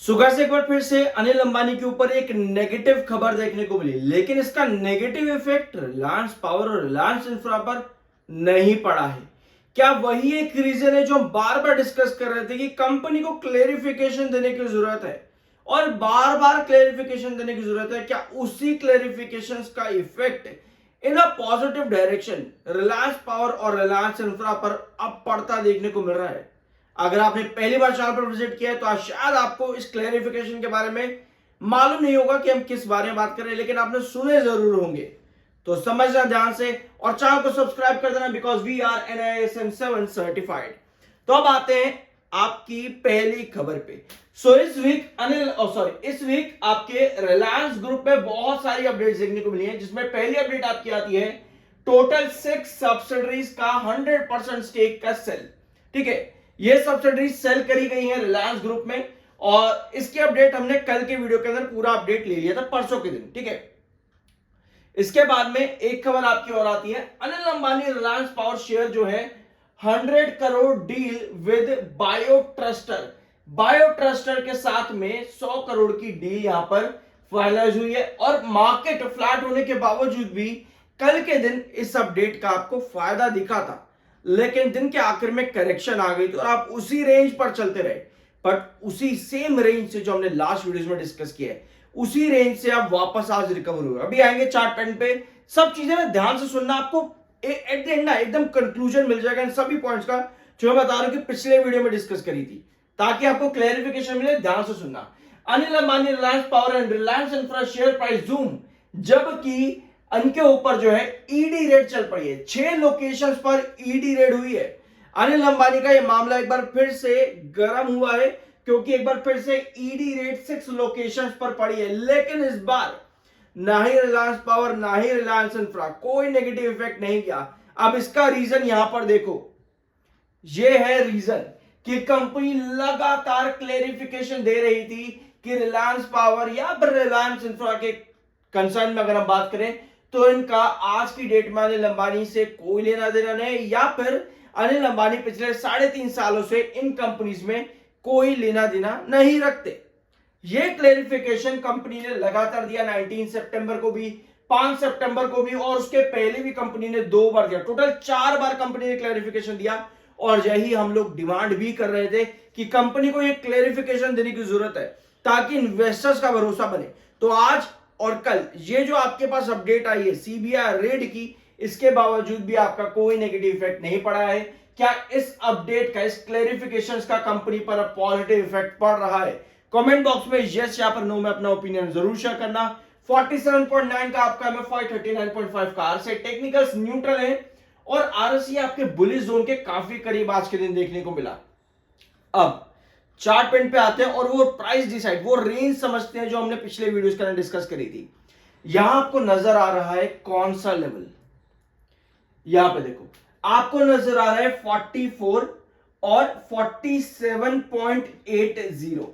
सुबह से एक बार फिर से अनिल अंबानी के ऊपर एक नेगेटिव खबर देखने को मिली, लेकिन इसका नेगेटिव इफेक्ट रिलायंस पावर और रिलायंस इंफ्रा पर नहीं पड़ा है। क्या वही एक रीजन है जो हम बार बार डिस्कस कर रहे थे कि कंपनी को क्लेरिफिकेशन देने की जरूरत है और बार बार क्लेरिफिकेशन देने की जरूरत है? क्या उसी क्लेरिफिकेशन का effect in a positive direction Reliance power और रिलायंस इंफ्रा पर अब पड़ता देखने को मिल रहा है? अगर आपने पहली बार चैनल पर विजिट किया है तो आज शायद आपको इस क्लेरिफिकेशन के बारे में मालूम नहीं होगा कि हम किस बारे में बात कर रहे हैं, लेकिन आपने सुने जरूर होंगे। तो समझना ध्यान से और चैनल को सब्सक्राइब कर देना, because we are NISM 7 certified. तो अब आते हैं आपकी पहली खबर पे। इस वीक आपके रिलायंस ग्रुप में बहुत सारी अपडेट्स देखने को मिली है, जिसमें पहली अपडेट आपकी आती है टोटल 6 सब्सिडरीज का 100% स्टेक का सेल। ठीक है, ये सब्सिडरी सेल करी गई है रिलायंस ग्रुप में और इसकी अपडेट हमने कल के वीडियो के अंदर पूरा अपडेट ले लिया था, परसों के दिन। ठीक है, इसके बाद में एक खबर आपकी और आती है, अनिल अंबानी रिलायंस पावर शेयर जो है 100 करोड़ डील विद बायो ट्रस्टर के साथ में 100 करोड़ की डील यहां पर फाइनलाइज हुई है। और मार्केट फ्लैट होने के बावजूद भी कल के दिन इस अपडेट का आपको फायदा दिखा था, लेकिन दिन के आखिर में करेक्शन आ गई थी और आप उसी रेंज पर चलते रहे। बट उसी सेम रेंज से जो हमने लास्ट वीडियोस में डिस्कस किया है, उसी रेंज से आप वापस आज रिकवर हुए। अभी आएंगे चार्ट पैटर्न पे, सब चीजें ना ध्यान से सुनना, आपको एट द एंड ना एकदम कंक्लूजन मिल जाएगा इन सभी पॉइंट्स का जो मैं बता रहा हूं कि पिछले वीडियो में डिस्कस करी थी, ताकि आपको क्लैरिफिकेशन मिले। ध्यान से सुनना। Anil Ambani Reliance power and Reliance infra share price zoom, जबकि इनके ऊपर जो है ईडी रेड चल पड़ी है। 6 लोकेशंस पर ईडी रेड हुई है। अनिल अंबानी का यह मामला एक बार फिर से गर्म हुआ है, क्योंकि एक बार फिर से ईडी रेड 6 लोकेशंस पर पड़ी है, लेकिन इस बार ना ही रिलायंस पावर ना ही रिलायंस इंफ्रा कोई नेगेटिव इफेक्ट नहीं किया। अब इसका रीजन यहां पर देखो, यह है रीजन कि कंपनी लगातार क्लेरिफिकेशन दे रही थी कि रिलायंस पावर या फिर रिलायंस इंफ्रा के कंसर्न में अगर हम बात करें तो इनका आज की डेट में अनिल अंबानी से कोई लेना देना नहीं, या फिर अनिल अंबानी पिछले 3.5 सालों से इन कंपनीज में कोई लेना देना नहीं रखते। यह क्लेरिफिकेशन कंपनी ने लगातार दिया, 19 सितंबर को भी, 5 सितंबर को भी, और उसके पहले भी कंपनी ने 2 बार दिया। टोटल 4 बार कंपनी ने क्लेरिफिकेशन दिया और यही हम लोग डिमांड भी कर रहे थे कि कंपनी को यह क्लेरिफिकेशन देने की जरूरत है ताकि इन्वेस्टर्स का भरोसा बने। तो आज और कल ये जो आपके पास अपडेट आई है सीबीआई रेड की, इसके बावजूद भी आपका कोई नेगेटिव इफेक्ट नहीं पड़ा है। क्या इस अपडेट का, इस क्लेरिफिकेशंस का कंपनी पर पॉजिटिव इफेक्ट पड़ रहा है? कमेंट बॉक्स में यस या फिर नो में अपना ओपिनियन जरूर शेयर करना। 47.9 का आपका MFI, 39.5 का आरएसआई, टेक्निकल्स न्यूट्रल है और आरएसआई आपके बुलिश जोन के काफी करीब आज के दिन देखने को मिला। अब चार्ट पेन पे आते हैं और वो प्राइस डिसाइड, वो रेंज समझते हैं जो हमने पिछले वीडियोस के अंदर डिस्कस करी थी। यहां आपको नजर आ रहा है कौन सा लेवल, यहां पे देखो आपको नजर आ रहा है 44 और 47.80।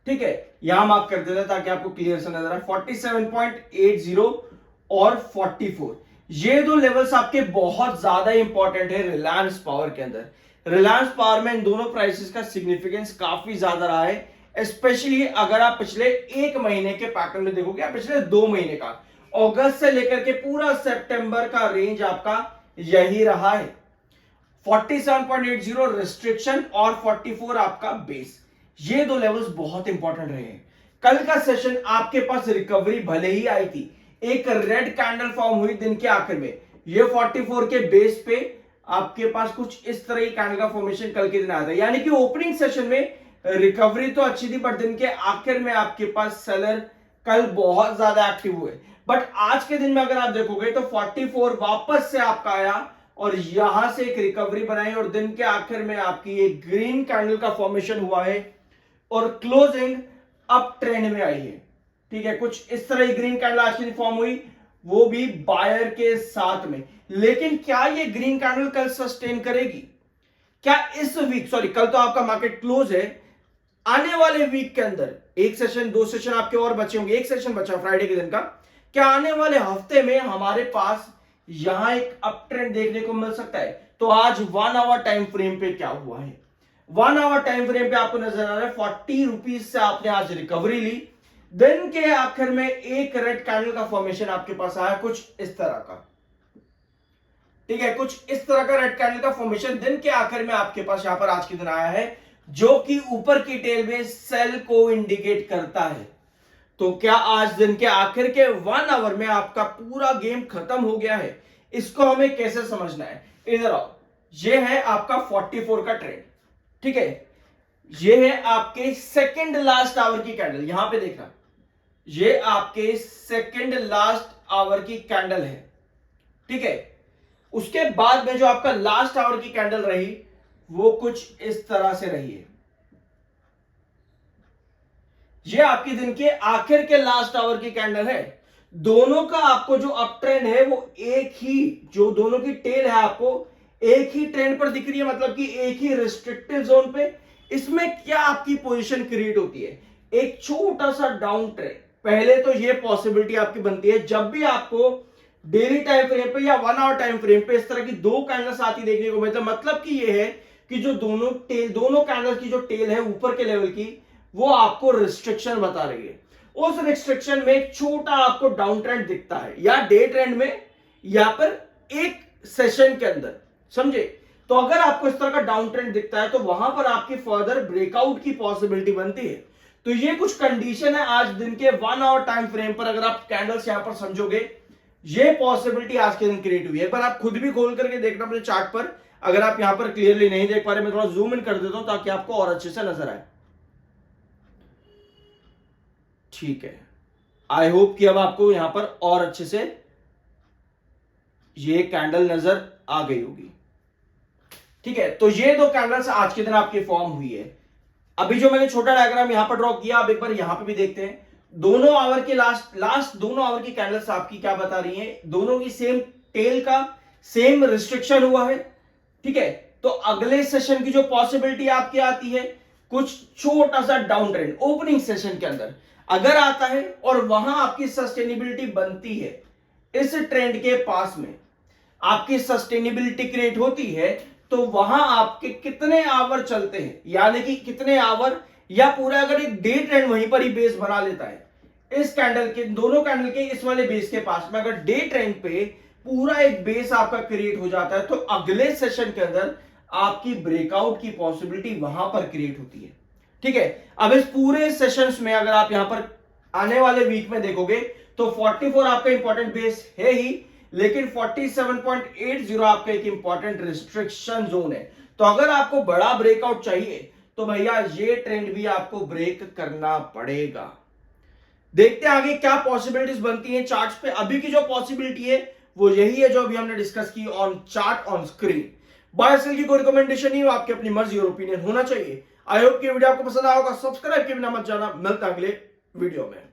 ठीक है, यहां मार्क कर देता ताकि आपको क्लियर से नजर आए। 47.80 और 44, ये दो लेवल्स आपके बहुत ज्यादा इंपॉर्टेंट है रिलायंस पावर के अंदर। रिलायंस पावर में इन दोनों प्राइसेस का सिग्निफिकेंस काफी ज्यादा रहा है, स्पेशली अगर आप पिछले 1 महीने के पैटर्न में देखोगे या पिछले 2 महीने का, अगस्त से लेकर के पूरा सितंबर का रेंज आपका यही रहा है। 47.80 रिस्ट्रिक्शन और 44 आपका बेस, ये दो लेवल्स बहुत इंपॉर्टेंट रहे हैं। कल का सेशन आपके पास रिकवरी भले ही आई थी, एक रेड कैंडल फॉर्म हुई दिन के आखिर में, ये 44 के बेस पे आपके पास कुछ इस तरह की कैंडल का फॉर्मेशन कल के दिन आया था। यानी कि ओपनिंग सेशन में रिकवरी तो अच्छी थी, बट दिन के आखिर में आपके पास सेलर कल बहुत ज्यादा एक्टिव हुए। बट आज के दिन में अगर आप देखोगे तो 44 वापस से आपका आया और यहां से एक रिकवरी बनाई और दिन के आखिर में आपकी एक ग्रीन कैंडल का फॉर्मेशन हुआ है और क्लोजिंग अप ट्रेंड में आई है। ठीक है, कुछ इस तरह ग्रीन कैंडल आज की फॉर्म हुई, वो भी बायर के साथ में। लेकिन क्या ये ग्रीन कैंडल कल सस्टेन करेगी? क्या इस वीक, कल तो आपका मार्केट क्लोज है, आने वाले वीक के अंदर एक सेशन, 2 सेशन आपके और बचे होंगे, एक सेशन बचा फ्राइडे के दिन का, क्या आने वाले हफ्ते में हमारे पास यहां एक अप ट्रेंड देखने को मिल सकता है? तो आज 1 आवर टाइम फ्रेम पे क्या हुआ है, 1 आवर टाइम फ्रेम पे आपको नजर आ रहा है 40 रुपीज से आपने आज रिकवरी ली। दिन के आखिर में एक रेड कैंडल का फॉर्मेशन आपके पास आया कुछ इस तरह का, ठीक है, कुछ इस तरह का रेड कैंडल का फॉर्मेशन दिन के आखिर में आपके पास यहां पर आज के दिन आया है, जो कि ऊपर की टेल में सेल को इंडिकेट करता है। तो क्या आज दिन के आखिर के 1 आवर में आपका पूरा गेम खत्म हो गया है? इसको हमें कैसे समझना है? इधर आओ, ये है आपका 44 का ट्रेंड, ठीक है, ये है आपके सेकंड लास्ट आवर की कैंडल, यहां पे देखना, ये आपके सेकंड लास्ट आवर की कैंडल है, ठीक है। उसके बाद में जो आपका लास्ट आवर की कैंडल रही वो कुछ इस तरह से रही है। ये आपके दिन के आखिर के लास्ट आवर की कैंडल है। दोनों का आपको जो अप ट्रेंड है वो एक ही, जो दोनों की टेल है आपको एक ही ट्रेंड पर दिख रही है, मतलब कि एक ही रिस्ट्रिक्टिव जोन पे। इसमें क्या आपकी पोजीशन क्रिएट होती है? एक छोटा सा डाउन ट्रेंड। पहले तो ये पॉसिबिलिटी आपकी बनती है जब भी आपको डेली टाइम फ्रेम पे या 1 आवर टाइम फ्रेम पे इस तरह की दो कैंडल्स आती देखने को मिलता है, मतलब कि ये है कि जो दोनों कैंडल की जो टेल है ऊपर के लेवल की, वो आपको रिस्ट्रिक्शन बता रही है। उस रिस्ट्रिक्शन में एक छोटा आपको डाउन ट्रेंड दिखता है, या डे ट्रेंड में या पर एक सेशन के अंदर, समझे? तो अगर आपको इस तरह का डाउन ट्रेंड दिखता है तो वहां पर आपकी फर्दर ब्रेकआउट की पॉसिबिलिटी बनती है। तो ये कुछ कंडीशन है आज दिन के 1 आवर टाइम फ्रेम पर, अगर आप कैंडल्स यहां पर समझोगे, ये पॉसिबिलिटी आज के दिन क्रिएट हुई है। एक बार आप खुद भी खोल करके देखना अपने चार्ट पर, अगर आप यहां पर क्लियरली नहीं देख पा रहे, मैं थोड़ा जूम इन कर देता हूं ताकि आपको और अच्छे से नजर आए। ठीक है, आई होप कि अब आपको यहां पर और अच्छे से ये कैंडल नजर आ गई होगी। ठीक है, तो ये दो कैंडल्स आज के दिन आपकी फॉर्म हुई है। अभी जो मैंने छोटा डायग्राम यहां पर ड्रॉ किया, अब एक बार यहां पे भी देखते हैं। दोनों आवर के लास्ट दोनों आवर की कैंडल्स आपकी क्या बता रही हैं? दोनों की सेम टेल का सेम रिस्ट्रिक्शन हुआ है, ठीक है। तो अगले सेशन की जो पॉसिबिलिटी आपकी आती है, कुछ छोटा सा डाउन ट्रेंड ओपनिंग सेशन के अंदर अगर आता है और वहां आपकी सस्टेनेबिलिटी बनती है, इस ट्रेंड के पास में आपकी सस्टेनेबिलिटी क्रिएट होती है, तो वहां आपके कितने आवर चलते हैं, यानी कि कितने आवर, या पूरा अगर एक डे ट्रेंड वहीं पर ही बेस बना लेता है, इस कैंडल के, दोनों कैंडल के इस वाले बेस के पास में अगर डे ट्रेंड पे पूरा एक बेस आपका क्रिएट हो जाता है, तो अगले सेशन के अंदर आपकी ब्रेकआउट की पॉसिबिलिटी वहां पर क्रिएट होती है, ठीक है। अब इस पूरे सेशंस में अगर आप यहां पर आने वाले वीक में देखोगे तो 44 आपका इंपॉर्टेंट बेस है ही, लेकिन 47.80 आपका एक इंपॉर्टेंट रिस्ट्रिक्शन जोन है। तो अगर आपको बड़ा ब्रेकआउट चाहिए तो भैया ये ट्रेंड भी आपको ब्रेक करना पड़ेगा। देखते हैं आगे क्या पॉसिबिलिटीज बनती हैं चार्ट्स पे। अभी की जो पॉसिबिलिटी है वो यही है जो अभी हमने डिस्कस की on chart on screen. Buy sell की कोई रिकमेंडेशन नहीं हो, आपकी अपनी मर्जी और ओपिनियन होना चाहिए। आई होप कि वीडियो आपको पसंद आया होगा। सब्सक्राइब के बिना मत जाना, मिलता अगले वीडियो में।